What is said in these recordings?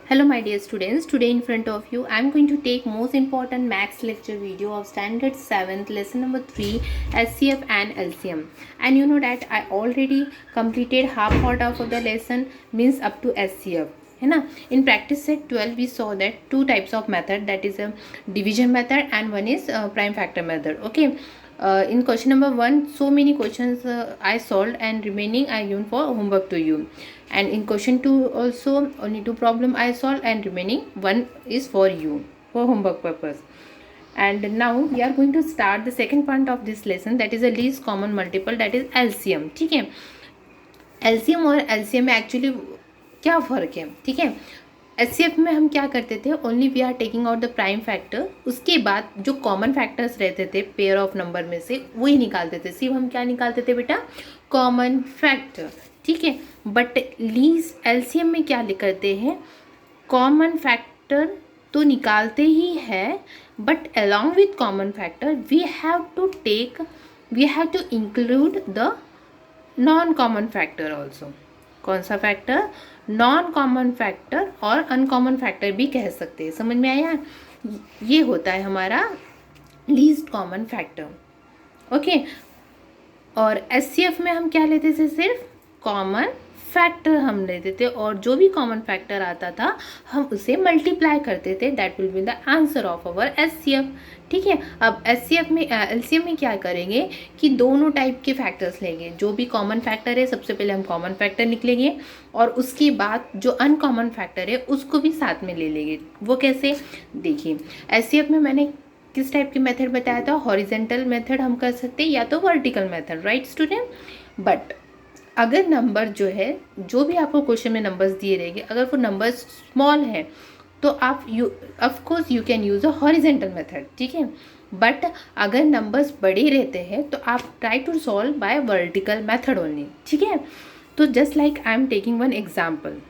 Hello my dear students, today in front of you I am going to take most important maths lecture video of standard 7th lesson number 3 SCF and LCM. And you know that I already completed half part of the lesson, means up to SCF. है ना. In practice set 12 we saw that two types of method, that is a division method and one is prime factor method. Okay. In question number 1 so many questions I solved and remaining I given for homework to you. And in question 2 also only 2 problem I solved and remaining 1 is for you for homework purpose. And now we are going to start the second part of this lesson, that is a least common multiple, that is LCM. ठीक है. LCM और LCM में actually क्या फ़र्क है. ठीक है. SCF में हम क्या करते थे, only we are taking out the prime factor, उसके बाद जो कॉमन फैक्टर्स रहते थे पेयर ऑफ नंबर में से वही निकालते थे. सिर्फ हम क्या निकालते थे बेटा, कॉमन फैक्टर. ठीक है. बट लीस्ट LCM में क्या करते हैं, कॉमन फैक्टर तो निकालते ही है, but along with common factor we have to include the non common factor also. कौन सा फैक्टर, नॉन कॉमन फैक्टर और अनकॉमन फैक्टर भी कह सकते हैं. समझ में आया. ये होता है हमारा लीस्ट कॉमन फैक्टर. ओके. और SCF में हम क्या लेते थे, सिर्फ कॉमन फैक्टर हम लेते थे और जो भी कॉमन फैक्टर आता था हम उसे मल्टीप्लाई करते थे. That will be the answer of our SCF. ठीक है. अब SCF में LCM में क्या करेंगे कि दोनों टाइप के फैक्टर्स लेंगे. जो भी कॉमन फैक्टर है सबसे पहले हम कॉमन फैक्टर निकलेंगे और उसके बाद जो अनकॉमन फैक्टर है उसको भी साथ में ले लेंगे. वो कैसे, देखिए. SCF में मैंने किस टाइप के मेथड बताया था, हॉरिजेंटल मेथड हम कर सकते हैं या तो vertical method. Right student. But अगर नंबर जो है, जो भी आपको क्वेश्चन में नंबर्स दिए रहेंगे, अगर वो नंबर स्मॉल है तो आप of course you can use a horizontal method. ठीक है. बट अगर नंबर्स बड़े रहते हैं तो आप try to solve by vertical method only. ठीक है. तो just like I am taking one example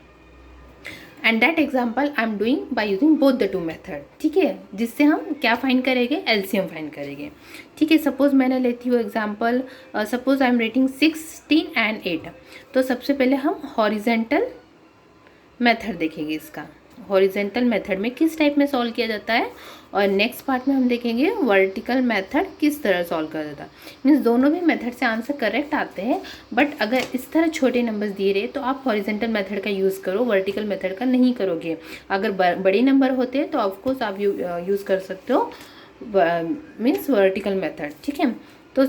and that example I am doing by using both the two method. ठीक है. जिससे हम क्या फाइंड करेंगे, LCM फाइंड करेंगे. ठीक है. सपोज मैंने लेती हूँ example, suppose I am rating 16 and 8. तो सबसे पहले हम हॉरिजेंटल मेथड देखेंगे. इसका हॉरिजेंटल मेथड में किस टाइप में सॉल्व किया जाता है और नेक्स्ट पार्ट में हम देखेंगे वर्टिकल मेथड किस तरह सॉल्व किया जाता है. मीन्स दोनों भी मेथड से आंसर करेक्ट आते हैं, बट अगर इस तरह छोटे नंबर्स दिए रहे तो आप हॉरिजेंटल मेथड का यूज़ करो, वर्टिकल मेथड का नहीं करोगे. अगर बड़े नंबर होते हैं तो ऑफकोर्स आप यूज़ कर सकते हो मीन्स वर्टिकल मेथड. ठीक है. तो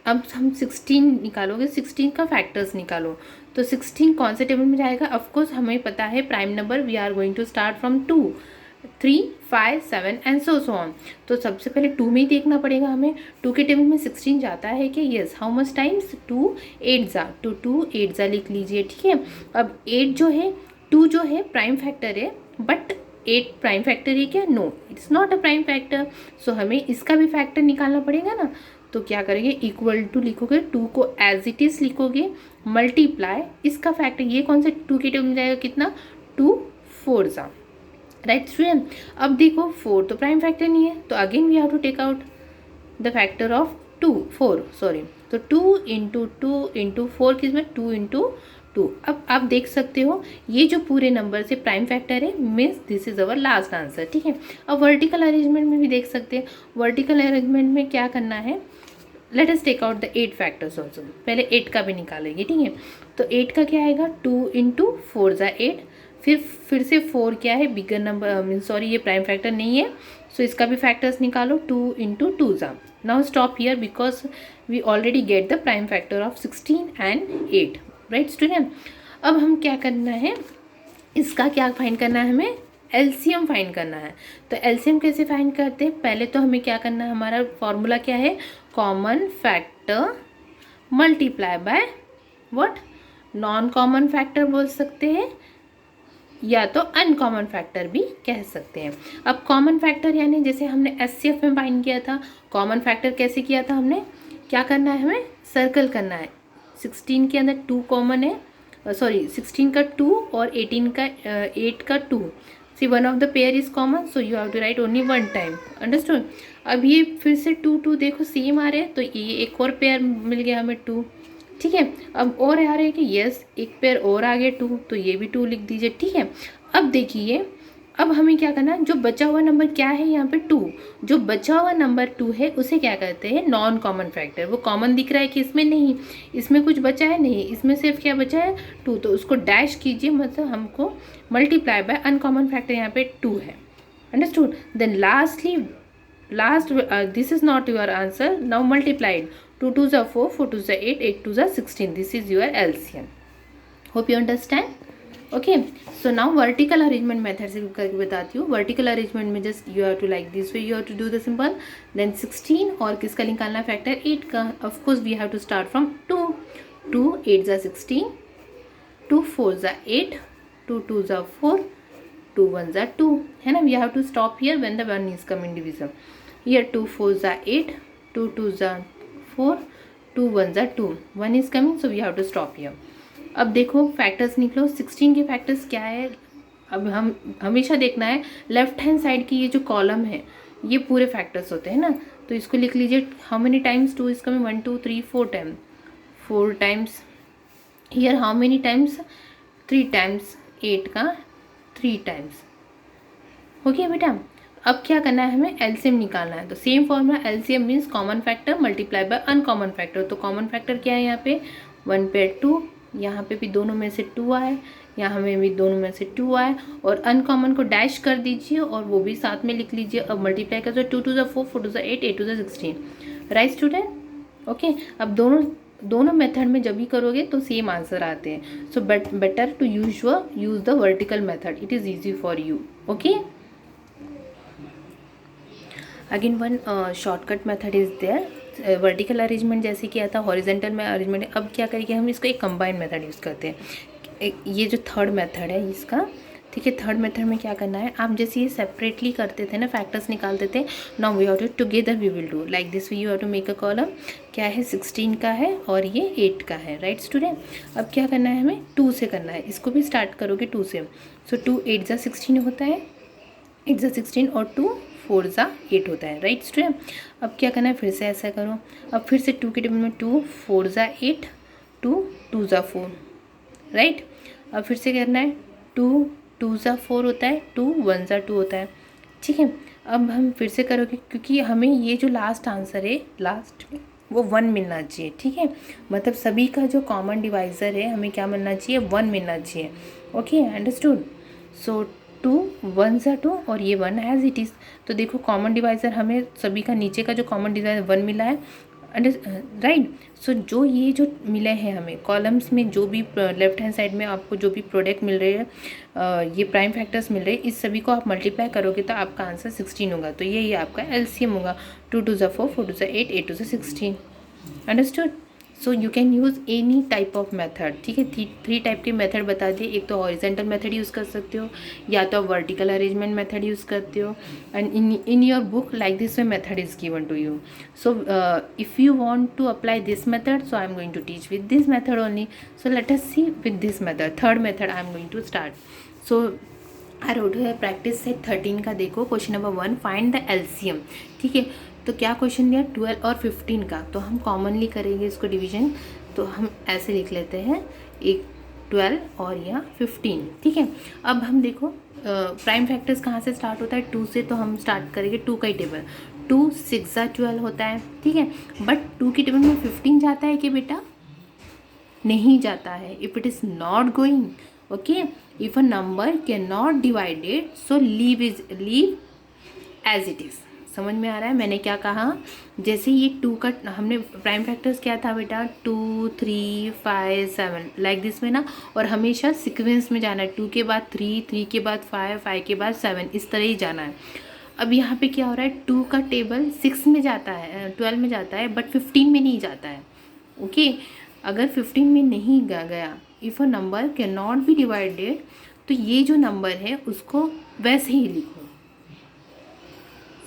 अब हम 16 निकालोगे, 16 का फैक्टर्स निकालो. तो 16 कौन से टेबल में जाएगा, ऑफकोर्स हमें पता है prime number we are going to start from 2, 3, 5, 7 and so on. तो सबसे पहले 2 में ही देखना पड़ेगा हमें. 2 के टेबल में 16 जाता है कि यस, हाउ मच टाइम्स 2 8 जा, तो 2 8 जा लिख लीजिए. ठीक है. अब 8 जो है, 2 जो है प्राइम फैक्टर है, बट 8 प्राइम फैक्टर है क्या, no it's not a prime factor. So हमें इसका भी फैक्टर निकालना पड़ेगा ना. तो क्या करेंगे, इक्वल टू लिखोगे, 2 को एज इट इज़ लिखोगे, मल्टीप्लाई इसका फैक्टर, ये कौन सा 2 के टेबल में जाएगा, कितना 2 4 जा. Right student. अब देखो 4 तो प्राइम फैक्टर नहीं है, तो again we have to take out the factor of 4 sorry. तो 2 इंटू 2 इंटू 4 किस में, 2 इंटू 2. अब आप देख सकते हो ये जो पूरे नंबर से प्राइम फैक्टर है, means this is our last answer. ठीक है. अब वर्टिकल अरेंजमेंट में भी देख सकते हैं. वर्टिकल अरेंजमेंट में क्या करना है, let us take out the 8 factors also. पहले 8 का भी निकालेंगे. ठीक है. तो 8 का क्या आएगा, 2 इंटू 4 जा 8. फिर से 4 क्या है, बिगर नंबर मीन सॉरी ये प्राइम फैक्टर नहीं है, सो इसका भी फैक्टर्स निकालो, 2 इंटू 2 जा. Now stop here because we already get the prime factor of 16 and 8. Right student. अब हम क्या करना है, इसका क्या फाइंड करना है, हमें LCM फाइंड करना है. तो LCM कैसे फाइंड करते हैं, पहले तो हमें क्या करना है, हमारा फॉर्मूला क्या है, common factor multiply by what, non common factor बोल सकते हैं या तो अनकॉमन फैक्टर भी कह सकते हैं. अब कॉमन फैक्टर यानी जैसे हमने SCF में फाइंड किया था, कॉमन फैक्टर कैसे किया था हमने, क्या करना है, हमें सर्कल करना है. 16 के अंदर 2 कॉमन है, सॉरी 16 का 2 और 18 का 8 का 2. See one of the pair is common, so you have to write only one time. Understood. अब ये फिर से 2 2 देखो सेम आ रहे हैं, तो ये एक और पेयर मिल गया हमें 2. ठीक है। अब और आ रहा है कि यस एक पेयर और आ गए 2, तो ये भी 2 लिख दीजिए। ठीक है। अब देखिए, अब हमें क्या करना है, जो बचा हुआ नंबर क्या है यहाँ पे 2, जो बचा हुआ नंबर 2 है उसे क्या कहते हैं, नॉन कॉमन फैक्टर। वो कॉमन दिख रहा है कि इसमें नहीं, इसमें कुछ बचा है नहीं, इसमें सिर्फ क्या बचा है 2, तो उसको डैश कीजिए, मतलब हमको मल्टीप्लाई बाय अनकॉमन फैक्टर यहाँ पे 2 है। Understood. Then lastly last this is not your answer, now multiplied 2 2s are 4, 4 2s are 8, 8 2s are 16, this is your LCM. hope you understand. okay, so now vertical arrangement method से करके बताती हूँ। vertical arrangement में just you have to like this way, you have to do the symbol, then 16 और किसका निकालना है factor 8 का। of course we have to start from 2, 2 8s are 16, 2 4s are 8, 2 2s are 4, 2 1s are 2, है ना। we have to stop here when the 1 is coming division. here 2 4s are 8, 2 2s are 4, 2 1s are 2, 1 is coming, so we have to stop here. अब देखो factors निकलो, 16 के factors क्या है। अब हम हमेशा देखना है लेफ्ट हैंड साइड की ये जो कॉलम है ये पूरे फैक्टर्स होते हैं ना, तो इसको लिख लीजिए। How many times 2 is coming, 1 2 3 4 time, 4 times. Here how many times, 3 times, 8 का 3 टाइम्स। हो गया बेटा। अब क्या करना है, हमें एलसीएम निकालना है। तो same formula, LCM means common factor multiply by uncommon factor. तो कॉमन फैक्टर क्या है यहाँ पे 1 पेयर 2, यहाँ पे भी दोनों में से 2 आए, यहाँ में भी दोनों में से 2 आए, और अनकॉमन को डैश कर दीजिए और वो भी साथ में लिख लीजिए। अब मल्टीप्लाई कर दो, 2 2 4, 4 2 8, 8 2 16, राइट स्टूडेंट। ओके, अब दोनों मेथड में जब भी करोगे तो सेम आंसर आते हैं। So better to use the vertical method, it is easy for you. Okay, again one shortcut method is there. Vertical arrangement जैसे किया था, हॉरिजेंटल में अरेंजमेंट। अब क्या करेंगे हम, इसको एक कंबाइंड मेथड यूज़ करते हैं। ये जो थर्ड मेथड है इसका, ठीक है। थर्ड मेथड में क्या करना है, आप जैसे ये सेपरेटली करते थे ना, फैक्टर्स निकालते थे, now we have to together we will do like this. You have to make a column, क्या है 16 का है और ये 8 का है, राइट स्टूडेंट। अब क्या करना है, हमें 2 से करना है। इसको भी स्टार्ट करोगे 2 से। सो 2 8 जा 16 होता है, 8 जा 16 और 2 4 जा 8 होता है, राइट स्टूडेंट। अब क्या करना है, फिर से ऐसा करो। अब फिर से 2 के टेबल में 2 4 जा 8, 2 2 जा 4, राइट। अब फिर से करना है 2 2 जा 4 होता है, 2 1 जा 2 होता है, ठीक है। अब हम फिर से करोगे, क्योंकि हमें ये जो लास्ट आंसर है लास्ट में वो 1 मिलना चाहिए, ठीक है। मतलब सभी का जो कॉमन डिवाइज़र है हमें क्या मिलना चाहिए, 1 मिलना चाहिए। Okay, understood. सो 2 1 जा 2 और ये 1 एज इट इज़। तो देखो कॉमन डिवाइज़र हमें सभी का नीचे का जो कॉमन डिवाइज़र 1 मिला है, राइट। सो जो ये जो मिले हैं हमें कॉलम्स में, जो भी लेफ्ट हैंड साइड में आपको जो भी प्रोडक्ट मिल रहे हैं, ये प्राइम फैक्टर्स मिल रहे हैं, इस सभी को आप मल्टीप्लाई करोगे तो आपका आंसर 16 होगा। तो ये आपका एलसीएम होगा। 2 2 जा 4, 4 2 जा 8, 8 2 जा 16, understood. So you can use any type of method, ठीक है। 3 टाइप के मेथड बता दिए। एक तो हॉरिजेंटल मेथड यूज़ कर सकते हो, या तो वर्टिकल अरेंजमेंट मेथड यूज़ करते हो, and in your book like this way method is given to you. So if you want to apply this method, so I am going to teach with this method only. So let us see with this method. Third method I am going to start. So I wrote है practice set 13 का। देखो question number 1, find the LCM, ठीक है। तो क्या question दिया, 12 और 15 का। तो हम कॉमनली करेंगे इसको डिवीजन। तो हम ऐसे लिख लेते हैं, एक 12 और या 15, ठीक है। अब हम देखो प्राइम फैक्टर्स कहाँ से स्टार्ट होता है, 2 से। तो हम स्टार्ट करेंगे 2 का ही टेबल। 2 6 जा 12 होता है, ठीक है। बट 2 के टेबल में 15 जाता है कि बेटा, नहीं जाता है। If it is not going, okay, if a number can not divided, so leave as it is. समझ में आ रहा है मैंने क्या कहा। जैसे ये 2 का हमने प्राइम फैक्टर्स क्या था बेटा, 2 3 5 7 लाइक दिस में ना। और हमेशा सीक्वेंस में जाना है, 2 के बाद 3, 3 के बाद 5, 5 के बाद 7, इस तरह ही जाना है। अब यहाँ पे क्या हो रहा है, 2 का टेबल 6 में जाता है, 12 में जाता है, बट 15 में नहीं जाता है। ओके, अगर 15 में नहीं गया, if a number can not be divided, तो ये जो नंबर है उसको वैसे ही लिखो।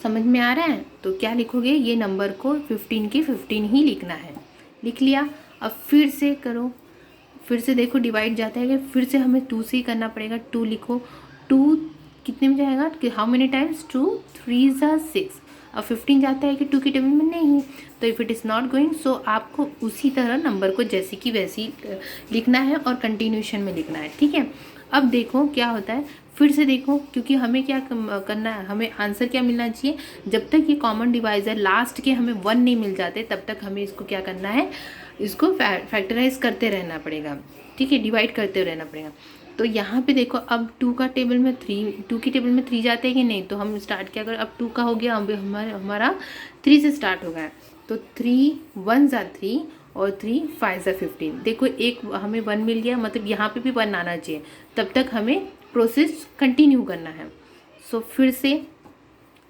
समझ में आ रहा है। तो क्या लिखोगे, ये नंबर को 15 के 15 ही लिखना है। लिख लिया। अब फिर से करो, फिर से देखो डिवाइड जाता है कि फिर से हमें 2 से ही करना पड़ेगा। 2 लिखो। 2 कितने में जाएगा, कि हाउ मेनी टाइम्स, 2 3 जा 6। अब 15 जाता है कि 2 की टेबल में? नहीं। तो if it is not going, so आपको उसी तरह नंबर को जैसी की वैसी लिखना है और कंटिन्यूशन में लिखना है, ठीक है। अब देखो क्या होता है, फिर से देखो, क्योंकि हमें क्या करना है, हमें आंसर क्या मिलना चाहिए, जब तक ये कॉमन डिवाइज़र लास्ट के हमें 1 नहीं मिल जाते तब तक हमें इसको क्या करना है, इसको फैक्टराइज करते रहना पड़ेगा, ठीक है, डिवाइड करते रहना पड़ेगा। तो यहाँ पे देखो, अब 2 का टेबल में 3, 2 की टेबल में 3 जाते हैं कि नहीं, तो हम स्टार्ट क्या करें, अब 2 का हो गया, अब हमारा 3 से स्टार्ट हो गया। तो 3 1 ज़ा 3 और 3 5 ज़ा 15। देखो एक हमें 1 मिल गया, मतलब यहाँ पे भी 1 आना चाहिए, तब तक हमें प्रोसेस कंटिन्यू करना है। सो फिर से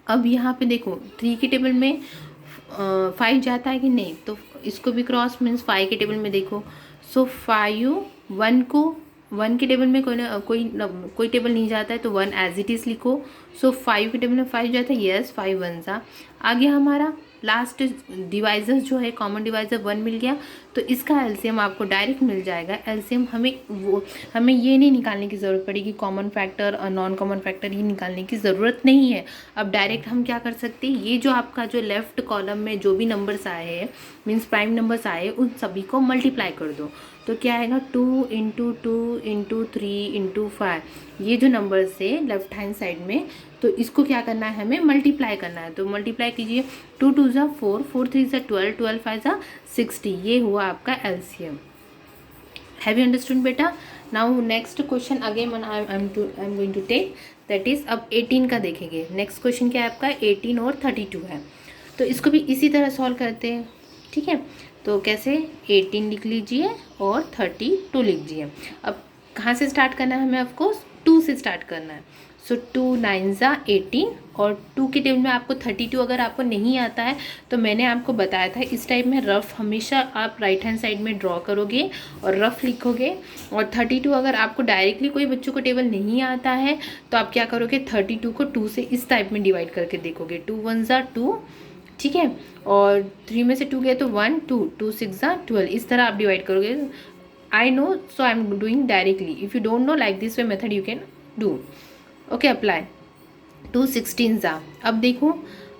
अब यहाँ पे देखो 3 की टेबल में 5 जाता है कि नहीं, तो इसको भी क्रॉस, मीन्स 5 के टेबल में देखो। सो 5 1 को 1 के टेबल में कोई टेबल नहीं जाता है, तो 1 एज इट इज़ लिखो। सो 5 के टेबल में 5 जाता है, यस 5 1 ज़ा। आगे हमारा लास्ट डिवाइजर्स जो है, कॉमन डिवाइजर 1 मिल गया, तो इसका एलसीएम आपको डायरेक्ट मिल जाएगा। एलसीएम हमें ये नहीं निकालने की ज़रूरत पड़ेगी, कॉमन फैक्टर और नॉन कॉमन फैक्टर ये निकालने की ज़रूरत नहीं है। अब डायरेक्ट हम क्या कर सकते हैं, ये जो आपका जो लेफ्ट कॉलम में जो भी नंबर्स आए हैं, मीन्स प्राइम नंबर्स आए, उन सभी को मल्टीप्लाई कर दो। तो क्या आएगा, 2 इंटू 2 इंटू 3 इंटू 5, ये जो नंबर्स है लेफ्ट हैंड साइड में, तो इसको क्या करना है, हमें मल्टीप्लाई करना है। तो मल्टीप्लाई कीजिए, 2 2 ज़ा 4, 4 3 ज़ा 12, 12 5 ज़ा 60, ये हुआ आपका एलसीएम। हैव यू अंडरस्टूड बेटा? Now next question again I am going to take, that is अब 18 का देखेंगे। नेक्स्ट क्वेश्चन क्या है आपका, 18 और 32 है, तो इसको भी इसी तरह सॉल्व करते हैं, ठीक है। तो कैसे, 18 लिख लीजिए और 32 लिख दीजिए। अब कहाँ से स्टार्ट करना है हमें, ऑफकोर्स 2 से स्टार्ट करना है। सो 2 9 ज़ा 18, और 2 के टेबल में आपको 32 अगर आपको नहीं आता है, तो मैंने आपको बताया था इस टाइप में रफ हमेशा आप राइट हैंड साइड में ड्रॉ करोगे और रफ लिखोगे। और 32 अगर आपको डायरेक्टली कोई बच्चों को टेबल नहीं आता है, तो आप क्या करोगे, 32 को 2 से इस टाइप में डिवाइड करके देखोगे, 2 1 ज़ा 2, ठीक है, और 3 में से 2 गया तो 1 2, 2 6 ज़ा 12, इस तरह आप डिवाइड करोगे। I know, so I am doing directly, if you don't know like this way method you can do, okay apply. 2 16 ज़ा, अब देखो,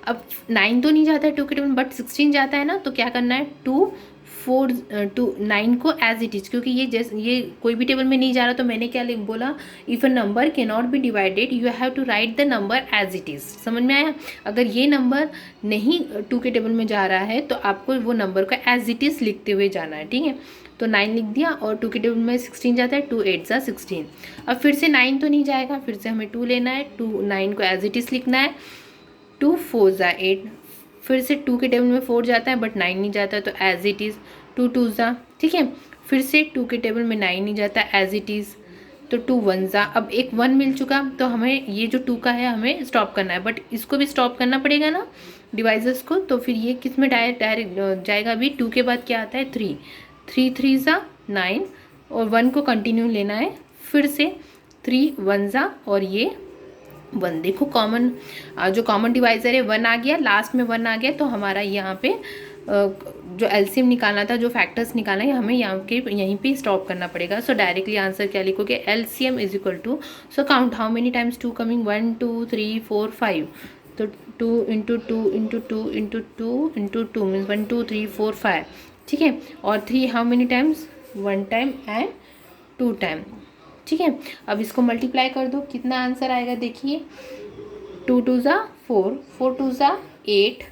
अब 9 तो नहीं जाता है 2 के टेबल में, बट 16 जाता है ना, तो क्या करना है, 2 4 2 9 को एज इट इज़, क्योंकि ये कोई भी टेबल में नहीं जा रहा, तो मैंने क्या बोला, if a number can not be divided you have to write the number as it is. समझ में आया? अगर ये नंबर नहीं 2 के टेबल में जा रहा है, तो आपको वो नंबर को एज इट इज़ लिखते हुए जाना है, ठीक है। तो 9 लिख दिया, और 2 के टेबल में 16 जाता है, 2 8 ज़ा 16। अब फिर से 9 तो नहीं जाएगा, फिर से हमें 2 लेना है, 2 9 को एज इट इज़ लिखना है, 2 4 ज़ा 8, फिर से 2 के टेबल में 4 जाता है बट 9 नहीं जाता, तो एज इट इज़ 2 2 ज़ा, ठीक है। फिर से 2 के टेबल में 9 नहीं जाता, एज इट इज़, तो 2 1 ज़ा। अब एक 1 मिल चुका, तो हमें ये जो 2 का है हमें स्टॉप करना है, बट इसको भी स्टॉप करना पड़ेगा ना डिवाइसेस को, तो फिर ये किस में डायरेक्ट जाएगा, अभी 2 के बाद क्या आता है, 3 3 3 ज़ा 9, और 1 को कंटिन्यू लेना है, फिर से 3 1 ज़ा, और ये 1। देखो कॉमन जो कॉमन डिवाइज़र है 1 आ गया, लास्ट में 1 आ गया, तो हमारा यहाँ पे जो एलसीएम निकालना था, जो फैक्टर्स निकालना है, हमें यहाँ के यहीं पे स्टॉप करना पड़ेगा। सो डायरेक्टली आंसर क्या लिखोगे, LCM is equal to, so count how many times 2 coming, 1 2 3 4 5, तो 2 into 2 into 2 into 2 into 2 means 1 2 3 4 5, ठीक है। और 3 how many times, 1 time and 2 time, ठीक है। अब इसको मल्टीप्लाई कर दो, कितना आंसर आएगा देखिए, 2 2 ज़ा 4, 4 2 ज़ा 8,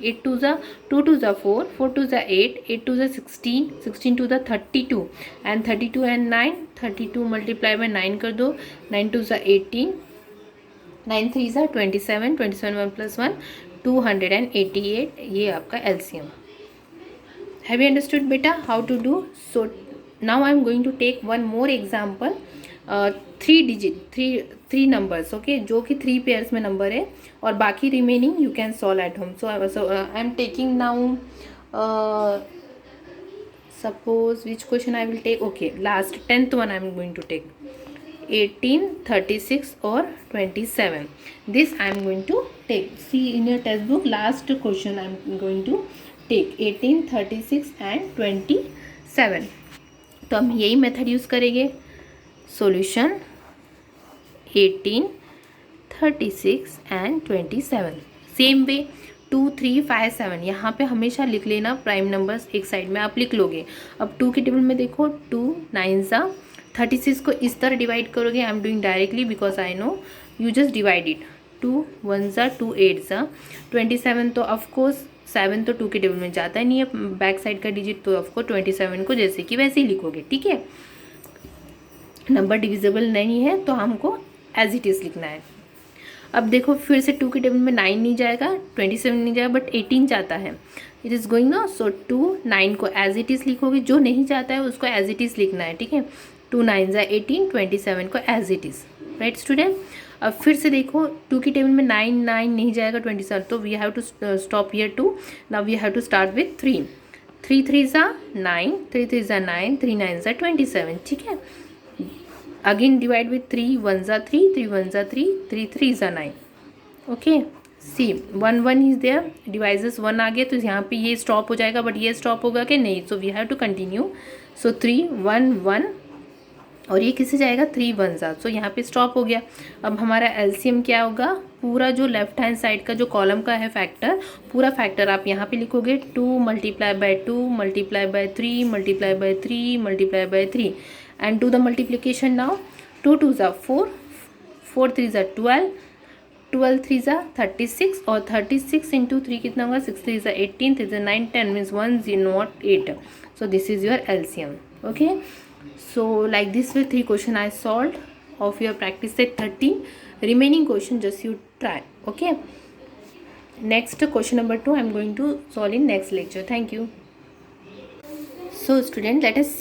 8 2 ज़ा 2 2 ज़ा 4, 4 2 ज़ा 8, 8 2 ज़ा 16, 16 2 ज़ा 32, एंड 32 एंड 9, 32 मल्टीप्लाई बाय 9 कर दो, 9 2 ज़ा 18, 9 3 ज़ा 27, 27 1 प्लस 1 288, ये आपका एलसीएम। हैव यू अंडरस्टूड बेटा how to do? So now I am going to take one more example, 3 digit 3 numbers, okay, जो कि 3 पेयर्स में नंबर है, और बाकी remaining you can solve at home. So I am taking now, suppose which question I will take, okay, last 10th one I am going to take, 18 36 और 27, this I am going to take, see in your textbook last question I am going to take 18 36 and 27। तो हम यही method use करेंगे, solution 18 36 and 27, same way 2 3 5 7, यहाँ पे हमेशा लिख लेना प्राइम नंबर्स एक साइड में आप लिख लोगे। अब 2 के टेबल में देखो 2 9 ज़ा 36 को इस तरह डिवाइड करोगे। आई am doing directly because I know, you just divide it. 2 1 ज़ा 2 8 ज़ा 27, तो ऑफकोर्स 7 तो 2 के टेबल में जाता ही नहीं है बैक साइड का डिजिट, तो ऑफकोर्स 27 को जैसे कि वैसे ही लिखोगे, ठीक है। नंबर डिविजिबल नहीं है तो हमको एज इट इज़ लिखना है। अब देखो फिर से 2 के टेबल में 9 नहीं जाएगा, 27 नहीं जाएगा, बट 18 जाता है। इट इज़ गोइंग ना, सो 2 9 को एज इट इज़ लिखोगे, जो नहीं जाता है उसको एज इट इज़ लिखना है, ठीक है। 2 9 ज़ा 18, 27 को as it is, right student. अब फिर से देखो 2 की टेबल में 9 9 नहीं जाएगा, 27, तो we have to stop here 2। Now we have to start with 3 3 3 ज़ा 9, 3 3 ज़ा 9, 3 9 ज़ा 27, ठीक है। अगेन डिवाइड विथ 3 1 ज़ा 3, 3 1 ज़ा 3, 3 3 ज़ा 9, okay. See 1 1 is there, divides 1 आ गया, तो यहाँ पे ये स्टॉप हो जाएगा, बट ये स्टॉप होगा कि नहीं, so we have to continue. So 3 1 1, और ये किससे जाएगा 3 1 ज़ा, सो यहाँ पे स्टॉप हो गया। अब हमारा एलसीएम क्या होगा, पूरा जो लेफ्ट हैंड साइड का जो कॉलम का है फैक्टर, पूरा फैक्टर आप यहाँ पे लिखोगे 2 multiply by 2 multiply by 3 multiply by 3 multiply by 3 and do the multiplication now. 2 2 ज़ा 4, 4 3 ज़ा 12, 12 3 ज़ा 36, और 36 इंटू 3 कितना होगा, 6 3 ज़ा 18, 3 ज़ा 9 10 means 1 0 8, so this is your LCM, okay. So like this way 3 question I solved of your practice set 13. Remaining question just you try, okay. Next question number 2 I am going to solve in next lecture. Thank you. So student, let us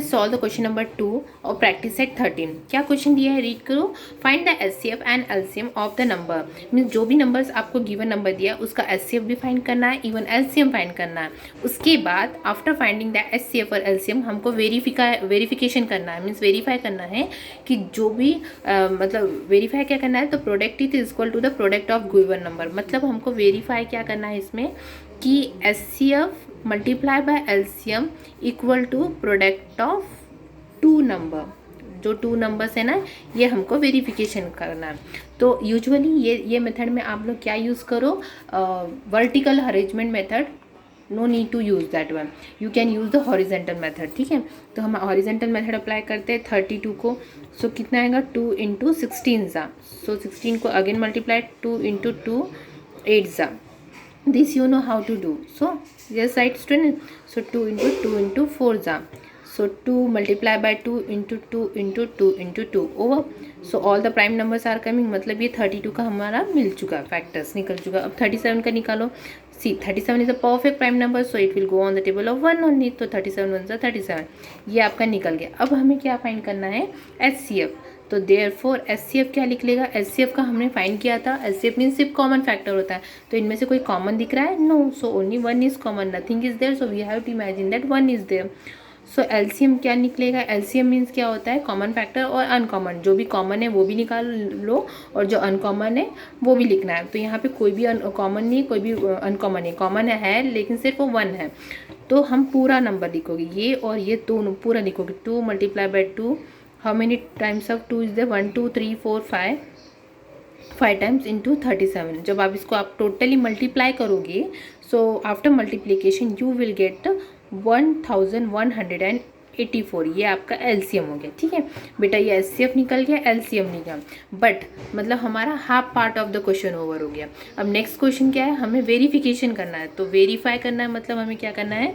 solve the question number 2 of practice set 13. क्या question दिया है, read करो। Find the HCF and LCM of the number, means जो भी numbers आपको given number दिया उसका HCF भी फाइंड करना है, इवन एलसीएम फाइंड करना है। उसके बाद आफ्टर फाइंडिंग द एचसीएफ और एलसीएम हमको वेरिफिकेशन करना है, मीन्स वेरीफाई करना है कि जो भी मतलब वेरीफाई क्या करना है, तो product is equal to the product of given number. मतलब हमको वेरीफाई क्या करना है इसमें कि HCF multiply by LCM equal to product of 2 number, जो 2 नंबर्स है ना, ये हमको वेरिफिकेशन करना है। तो यूजुअली ये मेथड में आप लोग क्या यूज़ करो, vertical arrangement method, no need to use that one, you can use the horizontal method, ठीक है। तो हम हॉरिजेंटल मेथड अप्लाई करते हैं 32 को, सो कितना आएगा 2 इंटू 16 ज़ा, सो 16 को अगेन मल्टीप्लाई 2 इंटू 2 8 ज़ा, this you know how to do, so yes right student, so 2 into 2 into 4 ज़ा, so 2 multiply by 2 into 2 into 2 into 2 over, so all the prime numbers are coming, मतलब ये 32 का हमारा मिल चुका, factors निकल चुका। अब 37 का निकालो, सी 37 is a perfect prime number, so it will go on the table of 1 only, तो 37 1 ज़ा 37, ये आपका निकल गया। अब हमें क्या फाइंड करना है, एचसीएफ, तो देयरफॉर एचसीएफ क्या लिख लेगा, एचसीएफ का हमने फाइंड किया था, एचसीएफ मीन्स सिर्फ कॉमन फैक्टर होता है, तो इनमें से कोई कॉमन दिख रहा है, no, so only 1 is common, nothing is there, so we have to imagine that 1 is there. So LCM क्या निकलेगा, एलसीएम मीन्स क्या होता है, कॉमन फैक्टर और अनकॉमन, जो भी कॉमन है वो भी निकाल लो और जो अनकॉमन है वो भी लिखना है। तो यहाँ पे कोई भी कॉमन नहीं, कोई भी अनकॉमन नहीं, कॉमन है लेकिन सिर्फ वो 1 है, तो हम पूरा नंबर लिखोगे, ये और ये दोनों पूरा लिखोगे। 2 multiply by 2, how many times of 2 is there, 1 2 3 4 5 times into 37। जब आप इसको आप टोटली मल्टीप्लाई करोगे, so after multiplication you will get 1184, ये आपका एलसीएम हो गया, ठीक है बेटा। ये एचसीएफ निकल गया, एलसीएम नहीं गया, बट मतलब हमारा half part of the question over हो गया। अब नेक्स्ट क्वेश्चन क्या है, हमें वेरिफिकेशन करना है, तो वेरीफाई करना है, मतलब हमें क्या करना है,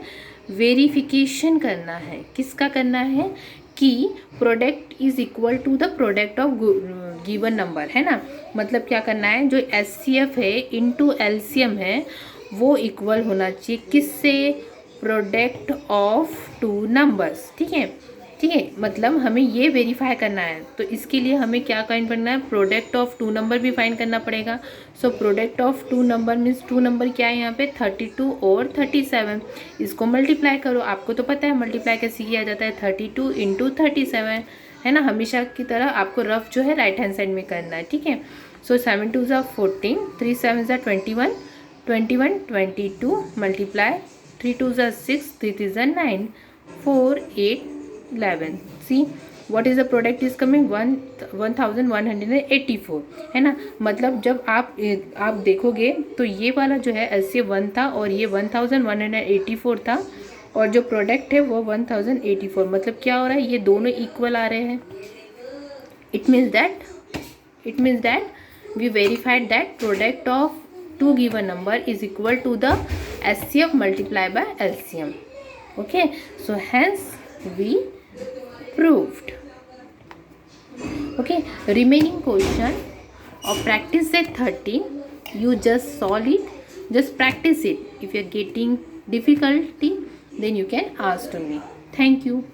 वेरिफिकेशन करना है। किसका करना है कि product is equal to the product of given number, है ना। मतलब क्या करना है, जो एचसीएफ है इनटू एलसीएम है वो इक्वल होना चाहिए किससे, प्रोडक्ट ऑफ 2 नंबर्स, ठीक है, ठीक है। मतलब हमें ये वेरीफाई करना है, तो इसके लिए हमें क्या फाइंड करना है, प्रोडक्ट ऑफ 2 नंबर भी फाइंड करना पड़ेगा। So product of 2 number means 2 number क्या है यहाँ पे, 32 और 37, इसको मल्टीप्लाई करो। आपको तो पता है मल्टीप्लाई कैसे किया जाता है, 32 इंटू 37, है ना। हमेशा की तरह आपको रफ जो है राइट हैंड साइड में करना है, ठीक है। सो 7 2 ज़ा 14, 3 7 ज़ा 21, 21 22 मल्टीप्लाई 3 2 ज़ा 6, 3 3 ज़ा 9, 4 8 11, see what is the product is coming 1184, है ना। मतलब जब आप देखोगे तो ये वाला जो है एलसीएम 1 था और ये 1184 था, और जो प्रोडक्ट है वो 1084। मतलब क्या हो रहा है, ये दोनों इक्वल आ रहे हैं। It means that we verified that product of two given number is equal to the HCF multiplied by LCM. Okay, so hence we proved. Okay, remaining question of practice set 13, you just solve it, just practice it. If you are getting difficulty, then you can ask to me. Thank you.